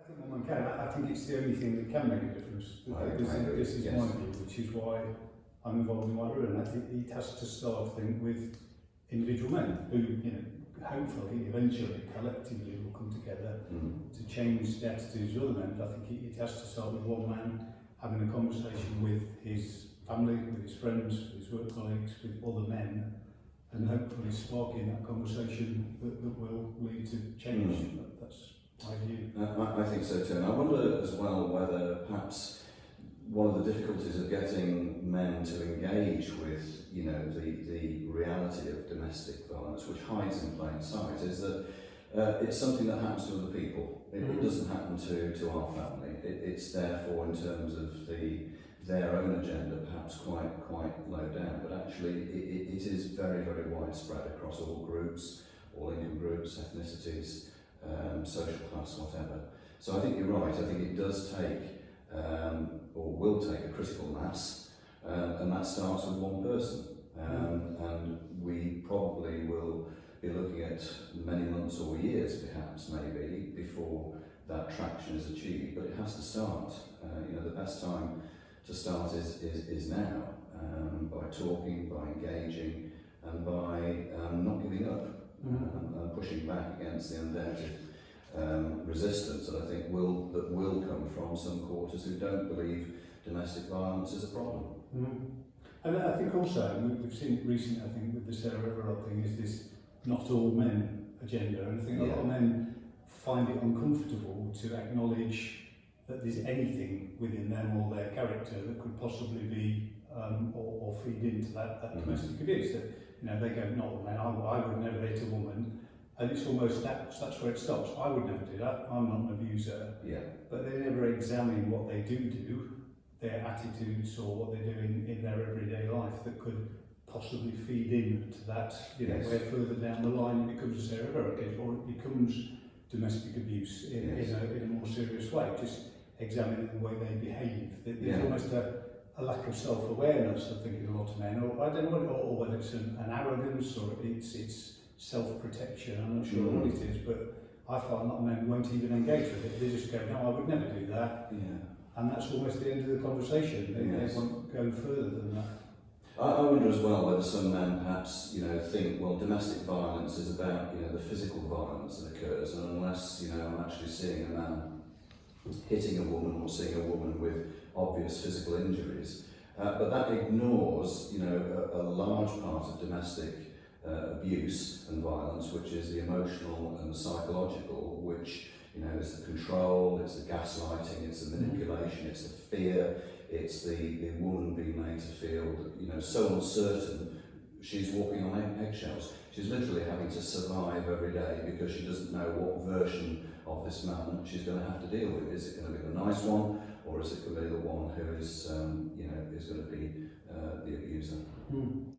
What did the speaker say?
think one can. I think it's the only thing that can make a difference. This is my view, which is why I'm involved in White Ribbon. I think it has to start, I think, with individual men who, hopefully, eventually, collectively will come together to change the attitudes of other men. But I think it has to start with one man having a conversation with his family, with his friends, with his work colleagues, with other men, and hopefully sparking that conversation that will lead to change. That's my view. I think so too. And I wonder as well whether perhaps one of the difficulties of getting men to engage with, the reality of domestic violence, which hides in plain sight, is that it's something that happens to other people. It doesn't happen to our family. It's therefore, in terms of their own agenda, perhaps quite low down. But actually, it is very, very widespread across all groups, all income groups, ethnicities, social class, whatever. So I think you're right. I think it does take, or will take, a critical mass, and that starts with one person. And we probably will be looking at many months or years, perhaps, maybe, before that traction is achieved. But it has to start. The best time to start is now, by talking, by engaging, and by not giving up, and pushing back against the undoubted resistance that I think will come from some quarters who don't believe domestic violence is a problem. And I think also, we've seen it recently, I think, with the Sarah Everard thing, is this not all men agenda. And I think a lot of men find it uncomfortable to acknowledge that there's anything within them or their character that could possibly be or feed into that domestic abuse. That, they go, not all men, I would never hit a woman. And it's almost that's where it stops. I would never do that. I'm not an abuser. But they never examine what they do, their attitudes or what they're doing in their everyday life that could possibly feed into that. Where further down the line it becomes a Sarah Everard case, or it becomes domestic abuse in a more serious way. Just examining the way they behave. There's almost a lack of self-awareness, I think, in a lot of men, or I don't know, or whether it's an arrogance or it's self-protection. I'm not sure what it is, but I find a lot of men won't even engage with it. They just go, no, I would never do that. And that's almost the end of the conversation. They won't go further than that. I wonder as well whether some men perhaps, think, well, domestic violence is about, the physical violence that occurs, and unless, I'm actually seeing a man hitting a woman or seeing a woman with obvious physical injuries, but that ignores, a large part of domestic abuse and violence, which is the emotional and the psychological, which is the control, it's the gaslighting, it's the manipulation, it's the fear, it's the woman being made to feel, so uncertain, she's walking on eggshells. She's literally having to survive every day because she doesn't know what version of this man she's going to have to deal with. Is it going to be the nice one, or is it going to be the one who is, is going to be the abuser?